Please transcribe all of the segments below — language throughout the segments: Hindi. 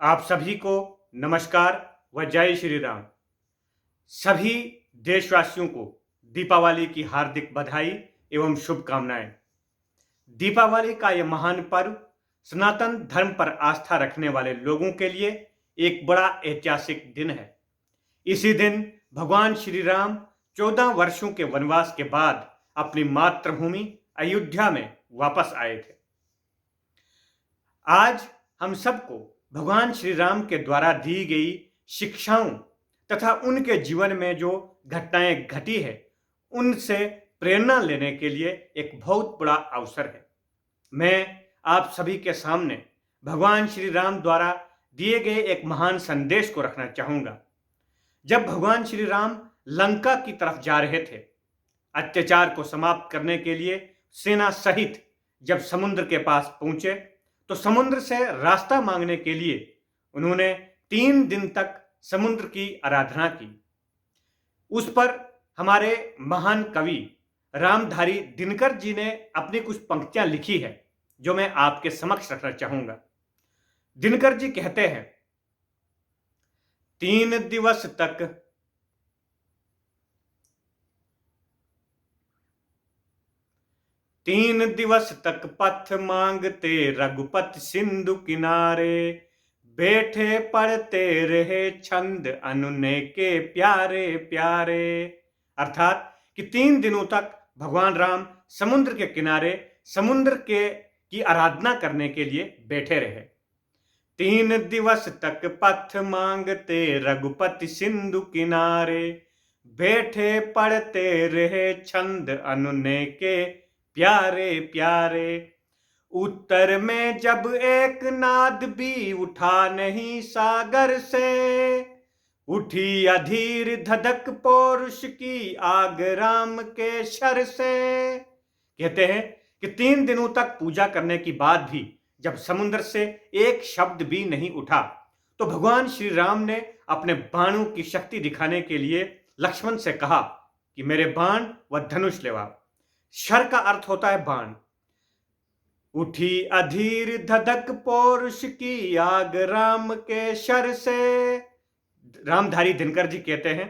आप सभी को नमस्कार व जय श्री राम। सभी देशवासियों को दीपावली की हार्दिक बधाई एवं शुभकामनाएं। दीपावली का यह महान पर्व सनातन धर्म पर आस्था रखने वाले लोगों के लिए एक बड़ा ऐतिहासिक दिन है। इसी दिन भगवान श्री राम 14 वर्षों के वनवास के बाद अपनी मातृभूमि अयोध्या में वापस आए थे। आज हम सबको भगवान श्री राम के द्वारा दी गई शिक्षाओं तथा उनके जीवन में जो घटनाएं घटी है उनसे प्रेरणा लेने के लिए एक बहुत बड़ा अवसर है। मैं आप सभी के सामने भगवान श्री राम द्वारा दिए गए एक महान संदेश को रखना चाहूंगा। जब भगवान श्री राम लंका की तरफ जा रहे थे, अत्याचार को समाप्त करने के लिए सेना सहित जब समुद्र के पास पहुंचे तो समुद्र से रास्ता मांगने के लिए उन्होंने 3 दिन तक समुद्र की आराधना की। उस पर हमारे महान कवि रामधारी दिनकर जी ने अपनी कुछ पंक्तियां लिखी है जो मैं आपके समक्ष रखना चाहूंगा। दिनकर जी कहते हैं, 3 दिवस तक पथ मांगते रघुपति सिंधु किनारे, बैठे पढ़ते रहे छंद अनुने के प्यारे प्यारे। अर्थात कि 3 दिनों तक भगवान राम समुद्र के किनारे समुद्र के की आराधना करने के लिए बैठे रहे। 3 दिवस तक पथ मांगते रघुपति सिंधु किनारे, बैठे पढ़ते रहे छंद अनुने के प्यारे प्यारे। उत्तर में जब एक नाद भी उठा नहीं सागर से, उठी अधीर धधक पौरुष की आग राम के शर से। कहते हैं कि 3 दिनों तक पूजा करने के बाद भी जब समुद्र से एक शब्द भी नहीं उठा तो भगवान श्री राम ने अपने बाणों की शक्ति दिखाने के लिए लक्ष्मण से कहा कि मेरे बाण व धनुष ले आओ। शर का अर्थ होता है बाण। उठी अधीर धधक पौरुष की आग राम के शर से। रामधारी दिनकर जी कहते हैं,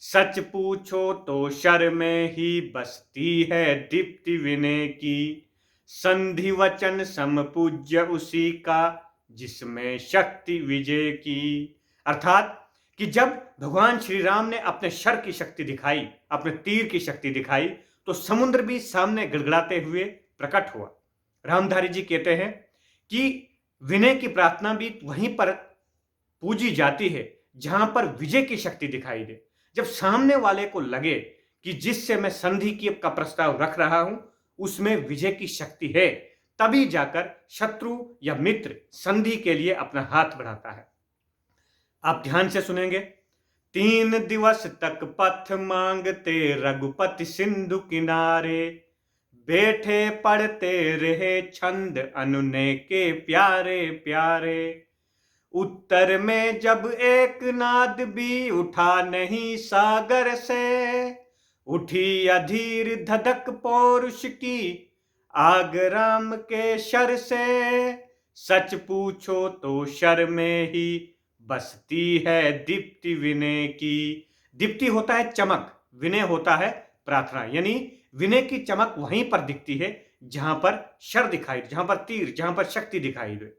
सच पूछो तो शर में ही बसती है दीप्ति विनय की, संधि वचन सम पूज्य उसी का जिसमें शक्ति विजय की। अर्थात कि जब भगवान श्री राम ने अपने शर की शक्ति दिखाई, अपने तीर की शक्ति दिखाई, तो समुद्र भी सामने गिड़गिड़ाते हुए प्रकट हुआ। रामधारी जी कहते हैं कि विनय की प्रार्थना भी वहीं पर पूजी जाती है जहां पर विजय की शक्ति दिखाई दे। जब सामने वाले को लगे कि जिससे मैं संधि की का प्रस्ताव रख रहा हूं उसमें विजय की शक्ति है, तभी जाकर शत्रु या मित्र संधि के लिए अपना हाथ बढ़ाता है। आप ध्यान से सुनेंगे। 3 दिवस तक पथ मांगते रघुपति सिंधु किनारे, बैठे पढ़ते रहे छंद अनुने के प्यारे प्यारे। उत्तर में जब एक नाद भी उठा नहीं सागर से, उठी अधीर धधक पौरुष की आग राम के शर से। सच पूछो तो शर में ही बसती है दीप्ति विनय की। दीप्ति होता है चमक, विनय होता है प्रार्थना, यानी विनय की चमक वहीं पर दिखती है जहां पर शर दिखाई, जहां पर तीर, जहां पर शक्ति दिखाई दे।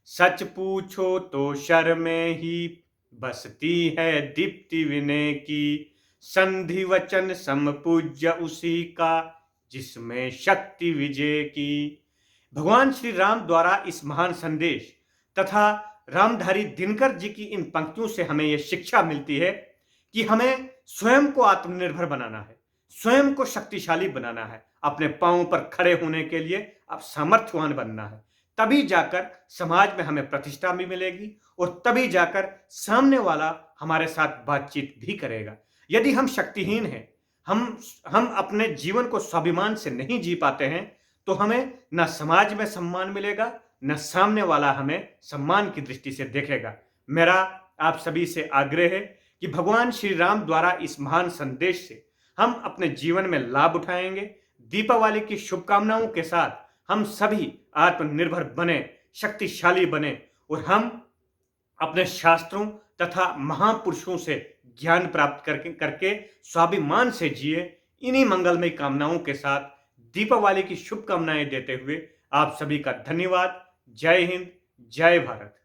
सच पूछो तो शर में ही बसती है दीप्ति विनय की, संधि वचन सम पूज्य उसी का जिसमें शक्ति विजय की। भगवान श्री राम द्वारा इस महान संदेश तथा रामधारी दिनकर जी की इन पंक्तियों से हमें यह शिक्षा मिलती है कि हमें स्वयं को आत्मनिर्भर बनाना है, स्वयं को शक्तिशाली बनाना है, अपने पांवों पर खड़े होने के लिए अब सामर्थ्यवान बनना है। तभी जाकर समाज में हमें प्रतिष्ठा भी मिलेगी और तभी जाकर सामने वाला हमारे साथ बातचीत भी करेगा। यदि हम शक्तिहीन हैं, हम अपने जीवन को स्वाभिमान से नहीं जी पाते हैं, तो हमें न समाज में सम्मान मिलेगा, न सामने वाला हमें सम्मान की दृष्टि से देखेगा। मेरा आप सभी से आग्रह है कि भगवान श्री राम द्वारा इस महान संदेश से हम अपने जीवन में लाभ उठाएंगे। दीपावली की शुभकामनाओं के साथ हम सभी आत्मनिर्भर बने, शक्तिशाली बने और हम अपने शास्त्रों तथा महापुरुषों से ज्ञान प्राप्त करके करके स्वाभिमान से जिए। इन्हीं मंगलमय कामनाओं के साथ दीपावली की शुभकामनाएं देते हुए आप सभी का धन्यवाद। जय हिंद, जय भारत।